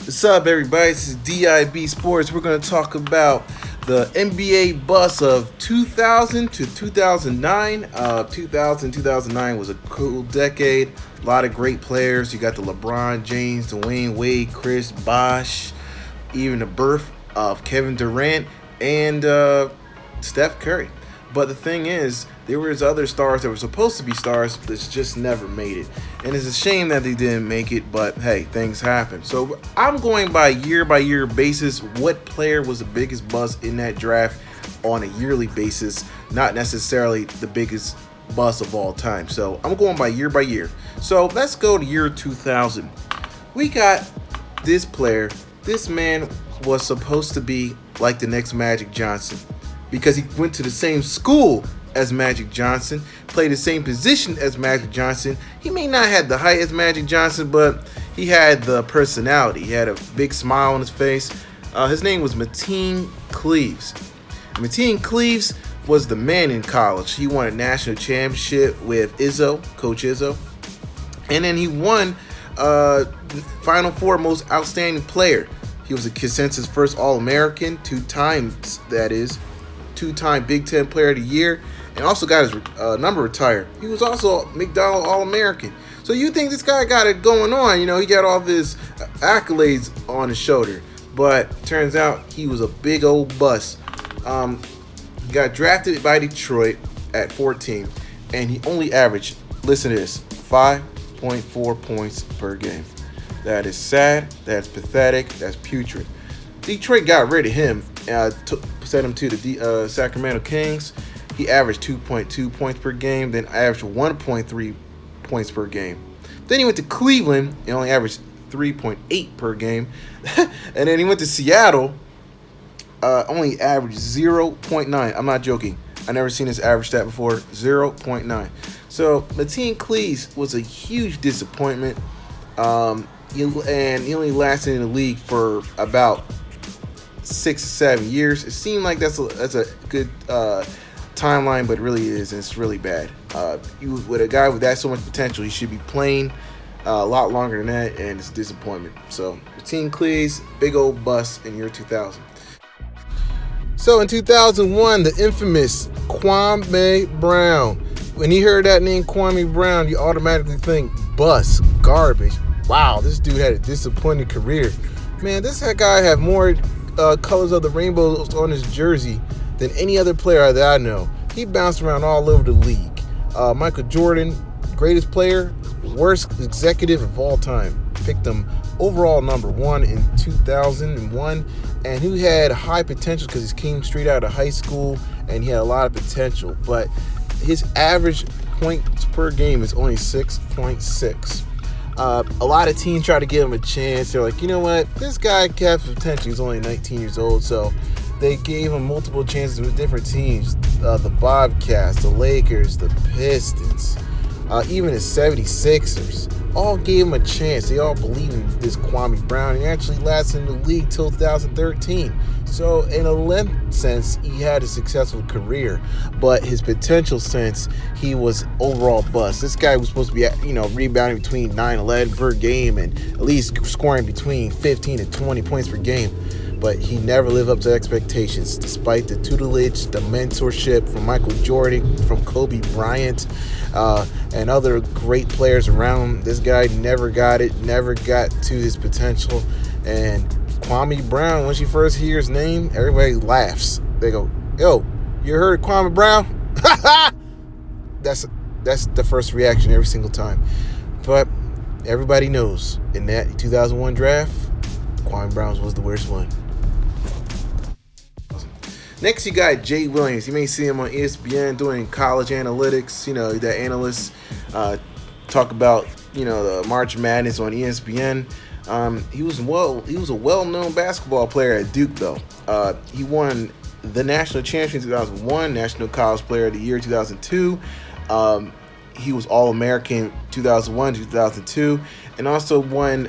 What's up, everybody? This is DIB Sports. We're going to talk about the NBA bust of 2000 to 2009. 2009 was a cool decade. A lot of great players. You got the LeBron James, Dwayne Wade, Chris Bosh, even the birth of Kevin Durant and Steph Curry. But the thing is, there was other stars that were supposed to be stars that just never made it. And it's a shame that they didn't make it, but hey, things happen. So I'm going by year basis. What player was the biggest bust in that draft on a yearly basis, not necessarily the biggest bust of all time. So I'm going by year. So let's go to year 2000. We got this player. This man was supposed to be like the next Magic Johnson, because he went to the same school as Magic Johnson, played the same position as Magic Johnson. He may not have the height as Magic Johnson, but he had the personality. He had a big smile on his face. His name was Marvin Cleaves. Marvin Cleaves was the man in college. He won a national championship with Coach Izzo. And then he won Final Four Most Outstanding Player. He was a consensus first All-American, two time Big Ten Player of the Year, and also got his number retired. He was also McDonald All-American. So you think this guy got it going on? You know, he got all this accolades on his shoulder, but turns out he was a big old bust. He got drafted by Detroit at 14, and he only averaged, listen to this, 5.4 points per game. That is sad. That's pathetic. That's putrid. Detroit got rid of him, sent him to the Sacramento Kings. He averaged 2.2 points per game, then averaged 1.3 points per game. Then he went to Cleveland and only averaged 3.8 per game. And then he went to Seattle, only averaged 0.9. I'm not joking. I never seen this average stat before, 0.9. So Marvin Cleaves was a huge disappointment. He only lasted in the league for about 6 or 7 years. It seemed like that's a good timeline, but it really is, and it's really bad. With a guy with that so much potential, he should be playing a lot longer than that, and it's a disappointment. So Marvin Cleaves, big old bust in year 2000. So in 2001, the infamous Kwame Brown. When you heard that name, Kwame Brown, you automatically think bust, garbage. Wow, this dude had a disappointing career. Man, this guy had more colors of the rainbow on his jersey than any other player that I know. He bounced around all over the league. Michael Jordan, greatest player, worst executive of all time. Picked him overall number 1 in 2001, and he had high potential because he came straight out of high school and he had a lot of potential. But his average points per game is only 6.6. A lot of teams try to give him a chance. They're like, you know what? This guy has potential. He's only 19 years old. So they gave him multiple chances with different teams. The Bobcats, the Lakers, the Pistons, even the 76ers. All gave him a chance. They all believed in this Kwame Brown. He actually lasted in the league till 2013. So in a length sense, he had a successful career, but his potential sense, he was overall bust. This guy was supposed to be, rebounding between 9-11 per game and at least scoring between 15 and 20 points per game. But he never lived up to expectations, despite the tutelage, the mentorship from Michael Jordan, from Kobe Bryant, and other great players around. This guy never got to his potential. And Kwame Brown, once you first hear his name, everybody laughs. They go, "Yo, you heard Kwame Brown?" That's the first reaction every single time. But everybody knows in that 2001 draft, Kwame Brown was the worst one. Next, you got Jay Williams. You may see him on ESPN doing college analytics. You know, the analysts talk about, the March Madness on ESPN. He was a well-known basketball player at Duke, though. He won the national championship in 2001, National College Player of the Year 2002. He was All-American 2001, 2002, and also won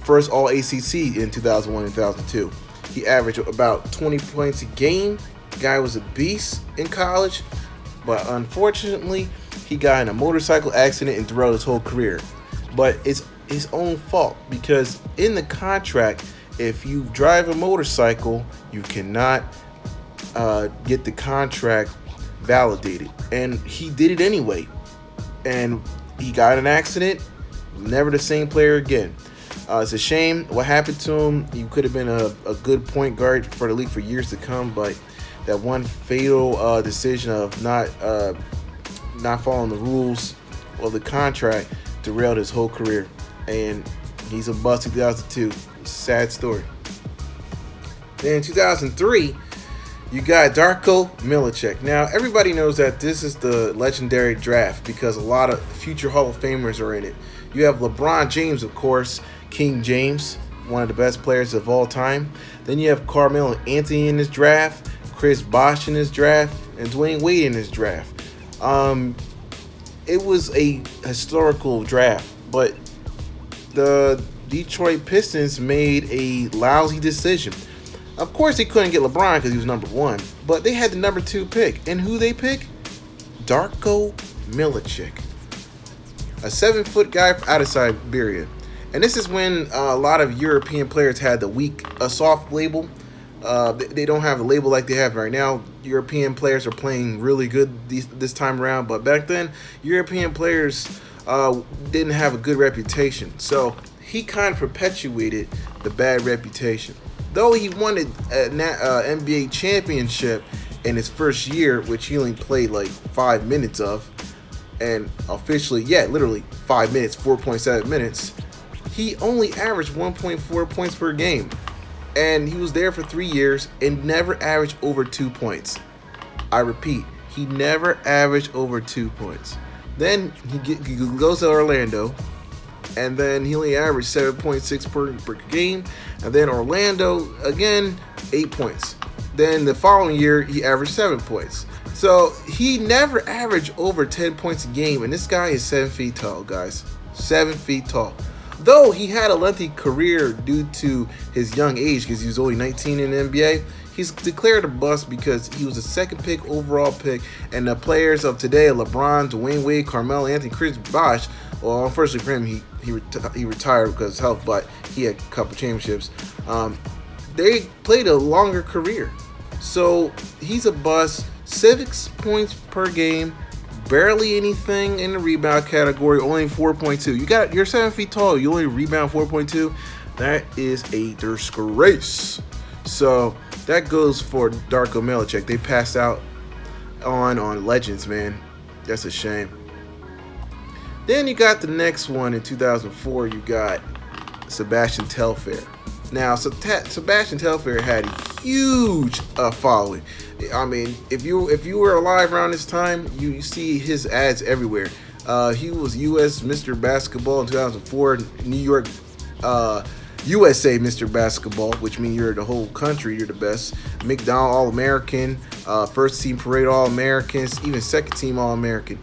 first All-ACC in 2001 and 2002. He averaged about 20 points a game. The guy was a beast in college, but unfortunately, he got in a motorcycle accident and throughout his whole career. But it's his own fault, because in the contract, if you drive a motorcycle, you cannot get the contract validated, and he did it anyway, and he got in an accident. Never the same player again. It's a shame what happened to him. He could have been a good point guard for the league for years to come, but that one fatal decision of not following the rules of the contract derailed his whole career, and he's a bust. 2002, sad story. Then in 2003, you got Darko Milicic. Now, everybody knows that this is the legendary draft because a lot of future Hall of Famers are in it. You have LeBron James, of course, King James, one of the best players of all time. Then you have Carmelo Anthony in this draft, Chris Bosh in this draft, and Dwayne Wade in this draft. It was a historical draft, but the Detroit Pistons made a lousy decision. Of course, they couldn't get LeBron because he was number 1, but they had the number 2 pick. And who they pick? Darko Milicic, a 7-foot guy out of Siberia. And this is when a lot of European players had the weak, soft label. They don't have a label like they have right now. European players are playing really good this time around, but back then, European players didn't have a good reputation. So he kind of perpetuated the bad reputation. Though he won an NBA championship in his first year, which he only played like 5 minutes of, and officially, literally 5 minutes, 4.7 minutes, he only averaged 1.4 points per game. And he was there for 3 years and never averaged over 2 points. I repeat, he never averaged over 2 points. Then he goes to Orlando, and then he only averaged 7.6 per game. And then Orlando, again, 8 points. Then the following year, he averaged 7 points. So he never averaged over 10 points a game. And this guy is 7 feet tall, guys. 7 feet tall. Though he had a lengthy career due to his young age, because he was only 19 in the NBA, he's declared a bust because he was a second pick, overall pick, and the players of today, LeBron, Dwayne Wade, Carmelo Anthony, Chris Bosh, well, unfortunately for him, he retired because of health, but he had a couple championships. They played a longer career. So he's a bust, 6 points per game, barely anything in the rebound category, only 4.2. You're 7 feet tall, you only rebound 4.2. That is a disgrace. So that goes for Darko Milicic. They passed out on legends, man. That's a shame. Then you got the next one in 2004. You got Sebastian Telfair. Now, Sebastian Telfair had a huge following. I mean, if you were alive around this time, you see his ads everywhere. He was U.S. Mr. Basketball in 2004. New York USA Mr. Basketball, which means you're the whole country. You're the best. McDonald All-American, first team parade All-Americans, even second team All-American.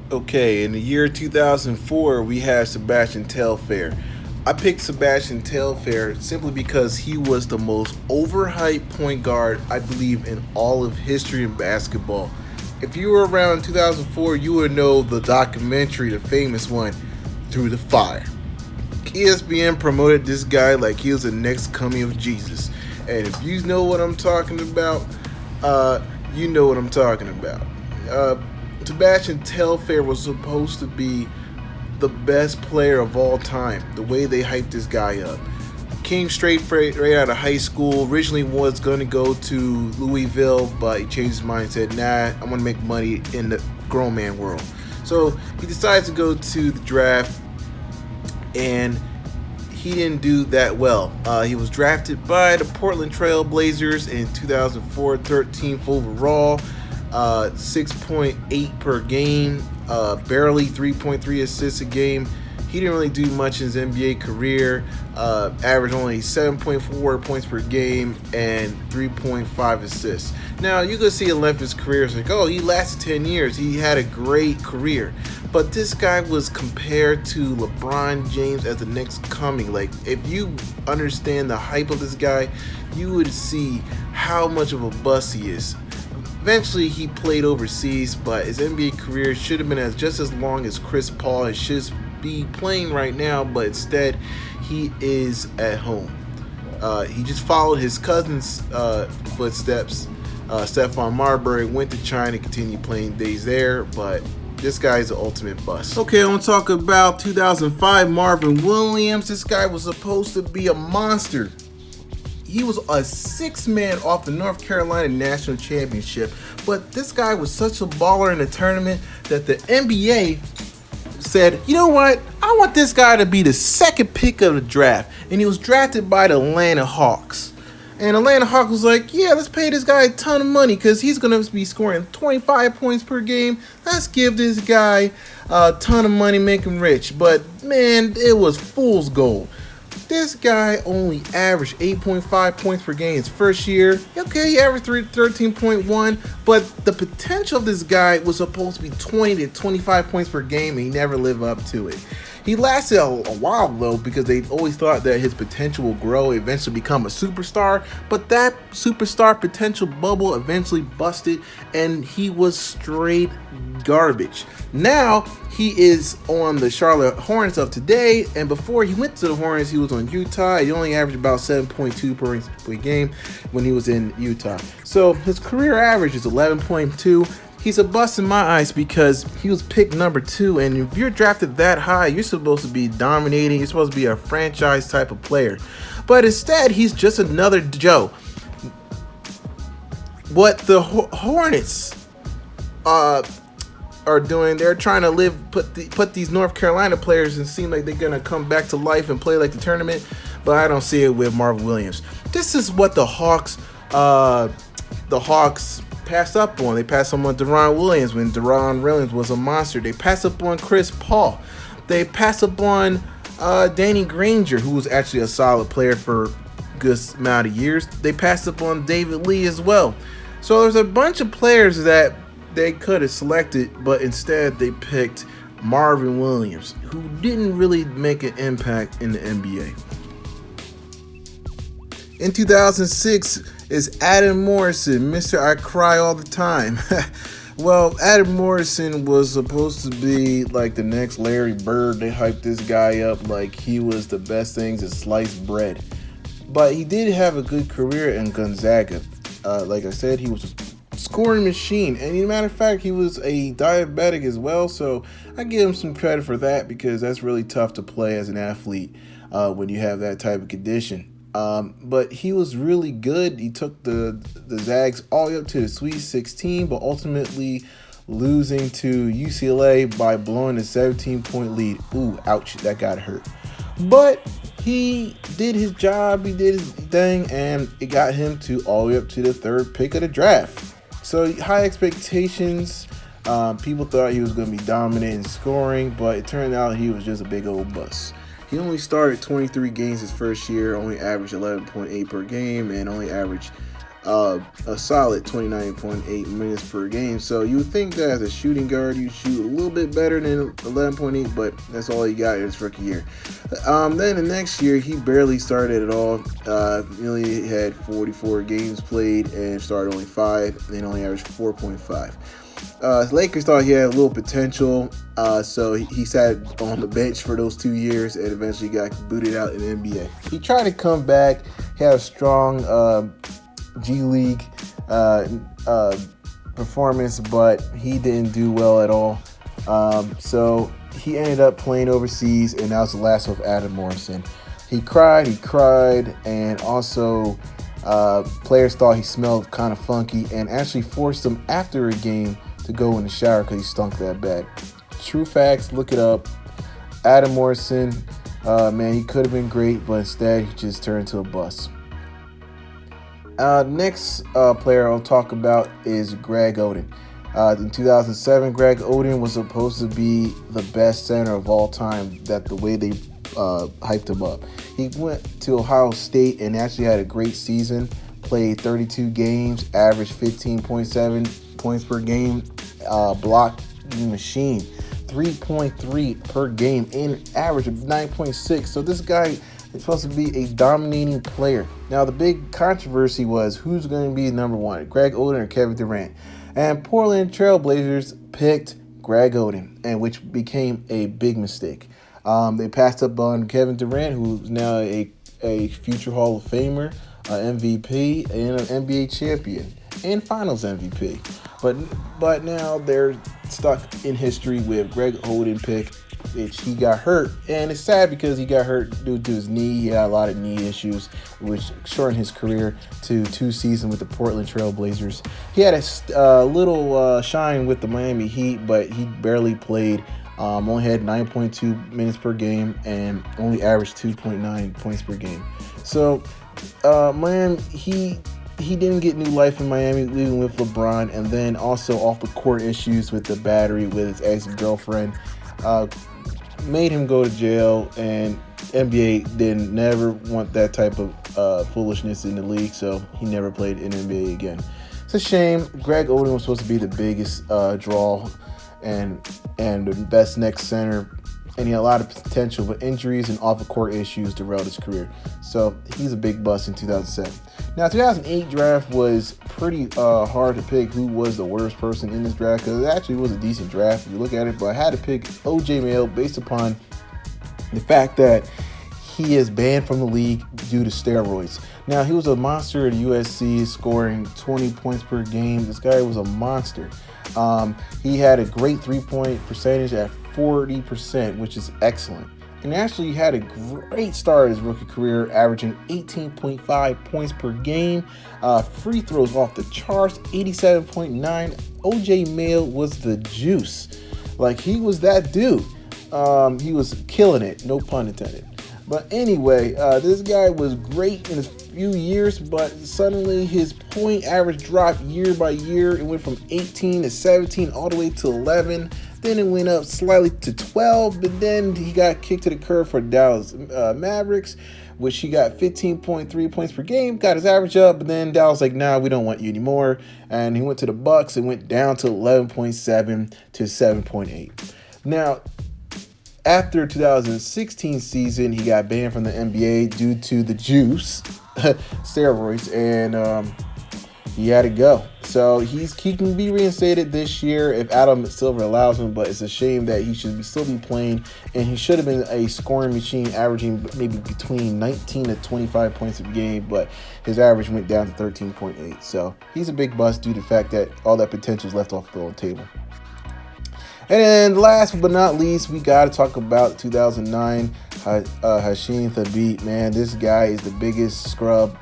Okay, in the year 2004, we have Sebastian Telfair. I picked Sebastian Telfair simply because he was the most overhyped point guard, I believe, in all of history in basketball. If you were around in 2004, you would know the documentary, the famous one, Through the Fire. ESPN promoted this guy like he was the next coming of Jesus. And if you know what I'm talking about, you know what I'm talking about. Sebastian Telfair was supposed to be the best player of all time, the way they hyped this guy up. Came straight right out of high school. Originally was going to go to Louisville, but he changed his mind and said, nah, I want to make money in the grown man world. So he decided to go to the draft, and he didn't do that well. He was drafted by the Portland Trail Blazers in 2004, 13th overall. 6.8 per game, barely 3.3 assists a game. He didn't really do much in his NBA career. Averaged only 7.4 points per game and 3.5 assists. Now, you can see a length of his career. It's like, oh, he lasted 10 years. He had a great career. But this guy was compared to LeBron James as the next coming. Like, if you understand the hype of this guy, you would see how much of a bust he is. Eventually, he played overseas, but his NBA career should have been just as long as Chris Paul. He should be playing right now, but instead, he is at home. He just followed his cousin's footsteps. Stephon Marbury went to China, continued playing days there, but this guy is the ultimate bust. Okay, I want to talk about 2005 Marvin Williams. This guy was supposed to be a monster. He was a six-man off the North Carolina National Championship, but this guy was such a baller in the tournament that the NBA said, you know what, I want this guy to be the second pick of the draft, and he was drafted by the Atlanta Hawks. And Atlanta Hawks was like, yeah, let's pay this guy a ton of money because he's going to be scoring 25 points per game. Let's give this guy a ton of money, make him rich. But, man, it was fool's gold. This guy only averaged 8.5 points per game his first year. Okay, he averaged 13.1, but the potential of this guy was supposed to be 20 to 25 points per game, and he never lived up to it. He lasted a while, though, because they always thought that his potential will grow, eventually become a superstar, but that superstar potential bubble eventually busted, and he was straight garbage. Now, he is on the Charlotte Hornets of today, and before he went to the Hornets, he was on Utah. He only averaged about 7.2 per game when he was in Utah. So his career average is 11.2. He's a bust in my eyes because he was picked number 2, and if you're drafted that high, you're supposed to be dominating. You're supposed to be a franchise type of player. But instead, he's just another Joe. What the Hornets are doing, they're trying to put these North Carolina players and seem like they're gonna come back to life and play like the tournament, but I don't see it with Marvin Williams. This is what the Hawks passed up on. They passed up on Deron Williams when Deron Williams was a monster. They passed up on Chris Paul. They passed up on Danny Granger, who was actually a solid player for a good amount of years. They passed up on David Lee as well. So there's a bunch of players that they could have selected, but instead they picked Marvin Williams, who didn't really make an impact in the NBA. In 2006 is Adam Morrison, Mr. I Cry All the Time. Well, Adam Morrison was supposed to be like the next Larry Bird. They hyped this guy up like he was the best thing since sliced bread. But he did have a good career in Gonzaga. Like I said, he was a scoring machine. And as a matter of fact, he was a diabetic as well. So I give him some credit for that because that's really tough to play as an athlete when you have that type of condition. But he was really good. He took the Zags all the way up to the Sweet 16, but ultimately losing to UCLA by blowing a 17-point lead. Ooh, ouch, that got hurt. But he did his job, he did his thing, and it got him to all the way up to the 3rd pick of the draft. So high expectations. People thought he was going to be dominant in scoring, but it turned out he was just a big old bust. He only started 23 games his first year, only averaged 11.8 per game, and only averaged a solid 29.8 minutes per game. So you would think that as a shooting guard, you shoot a little bit better than 11.8, but that's all he got in his rookie year. Then the next year, he barely started at all. He only had 44 games played and started only 5, and only averaged 4.5. Lakers thought he had a little potential, so he sat on the bench for those 2 years and eventually got booted out in the NBA. He tried to come back. He had a strong G League performance, but he didn't do well at all. So he ended up playing overseas, and that was the last of Adam Morrison. He cried, and also players thought he smelled kind of funky and actually forced him after a game to go in the shower because he stunk that bad. True facts, look it up. Adam Morrison, man, he could have been great, but instead he just turned into a bust. Next player I'll talk about is Greg Oden. In 2007, Greg Oden was supposed to be the best center of all time, that the way they hyped him up. He went to Ohio State and actually had a great season, played 32 games, averaged 15.7 points per game, block machine, 3.3 per game, and average of 9.6. So this guy He's supposed to be a dominating player. Now, the big controversy was who's going to be number one, Greg Oden or Kevin Durant. And Portland Trailblazers picked Greg Oden, and which became a big mistake. They passed up on Kevin Durant, who's now a future Hall of Famer, MVP, and an NBA champion, and Finals MVP. But now they're stuck in history with Greg Oden pick, which he got hurt. And it's sad because he got hurt due to his knee. He had a lot of knee issues, which shortened his career to 2 seasons with the Portland Trailblazers. He had a little shine with the Miami Heat, but he barely played. Only had 9.2 minutes per game and only averaged 2.9 points per game. So, man, he didn't get new life in Miami, leaving with LeBron, and then also off the court issues with the battery with his ex-girlfriend made him go to jail, and NBA didn't never want that type of foolishness in the league, so he never played in NBA again. It's a shame. Greg Oden was supposed to be the biggest draw and the best next center, and he had a lot of potential, but injuries and off-the-court issues derailed his career. So he's a big bust in 2007. Now, 2008 draft was pretty hard to pick who was the worst person in this draft, because it actually was a decent draft if you look at it, but I had to pick OJ Mayo based upon the fact that he is banned from the league due to steroids. Now, he was a monster at USC, scoring 20 points per game. This guy was a monster. He had a great three-point percentage at 40%, which is excellent. And actually, he had a great start his rookie career, averaging 18.5 points per game. Free throws off the charts, 87.9. OJ Mayo was the juice. Like, he was that dude. He was killing it, no pun intended. But anyway, this guy was great in his few years, but suddenly his point average dropped year by year. It went from 18 to 17 all the way to 11. Then it went up slightly to 12, but then he got kicked to the curb for Dallas Mavericks, which he got 15.3 points per game, got his average up, but then Dallas like, nah, we don't want you anymore. And he went to the Bucks and went down to 11.7 to 7.8. Now, after 2016 season, he got banned from the NBA due to the juice, steroids, and he had to go. So he can be reinstated this year if Adam Silver allows him, but it's a shame that he should still be playing, and he should have been a scoring machine, averaging maybe between 19 to 25 points a game, but his average went down to 13.8. So he's a big bust due to the fact that all that potential is left off the table. And then last but not least, we got to talk about 2009 Hasheem Thabeet. Man, this guy is the biggest scrub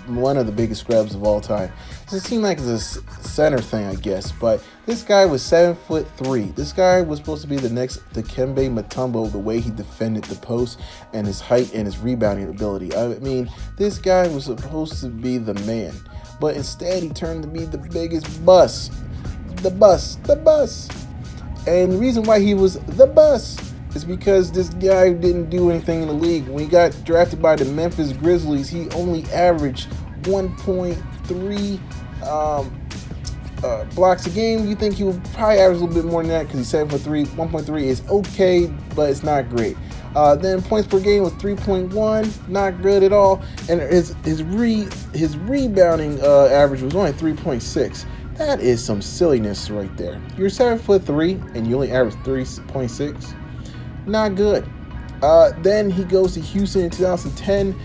one of the biggest scrubs of all time. It seems like it's a center thing, I guess, but this guy was 7'3". This guy was supposed to be the next Dikembe Mutombo, the way he defended the post and his height and his rebounding ability. I mean, this guy was supposed to be the man, but instead he turned to be the biggest bust. The bust. And the reason why he was the bust is because this guy didn't do anything in the league. When he got drafted by the Memphis Grizzlies, he only averaged 1.3 blocks a game. You think he would probably average a little bit more than that because he's 7'3". 1.3 is okay, but it's not great. Then points per game was 3.1, not good at all. And his rebounding average was only 3.6. That is some silliness right there. You're 7'3" and you only average 3.6. Not good. Then he goes to Houston in 2010.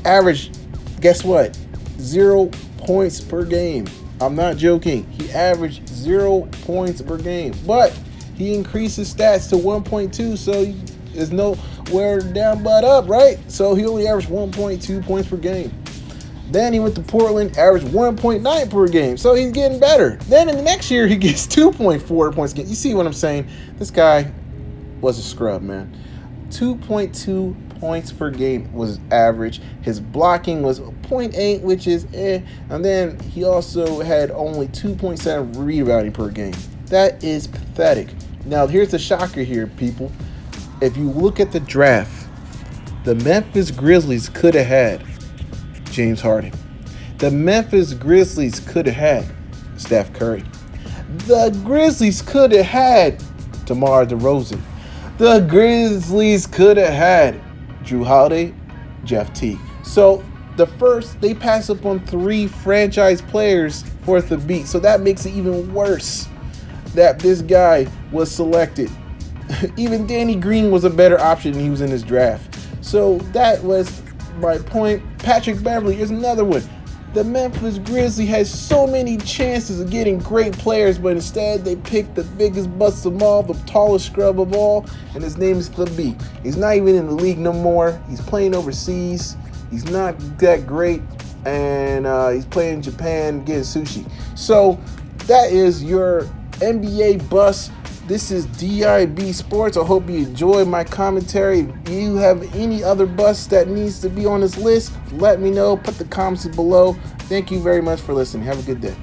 Average, guess what? 0 points per game. I'm not joking. He averaged 0 points per game. But he increased his stats to 1.2, so there's nowhere down but up, right? So he only averaged 1.2 points per game. Then he went to Portland, averaged 1.9 per game. So he's getting better. Then in the next year, he gets 2.4 points a game. You see what I'm saying? This guy was a scrub, man. 2.2 points per game was average. His blocking was 0.8, which is And then he also had only 2.7 rebounding per game. That is pathetic. Now, here's the shocker here, people. If you look at the draft, the Memphis Grizzlies could have had James Harden. The Memphis Grizzlies could have had Steph Curry. The Grizzlies could have had DeMar DeRozan. The Grizzlies could have had Drew Holiday, Jeff Teague. So they pass up on 3 franchise players for Thabeet. So that makes it even worse that this guy was selected. Even Danny Green was a better option and he was in this draft. So that was my point. Patrick Beverley is another one. The Memphis Grizzlies had so many chances of getting great players, but instead they picked the biggest bust of all, the tallest scrub of all, and his name is Thabeet. He's not even in the league no more. He's playing overseas. He's not that great, and he's playing in Japan getting sushi. So that is your NBA bust. This is DIB Sports. I hope you enjoy my commentary. If you have any other busts that needs to be on this list, let me know. Put the comments below. Thank you very much for listening. Have a good day.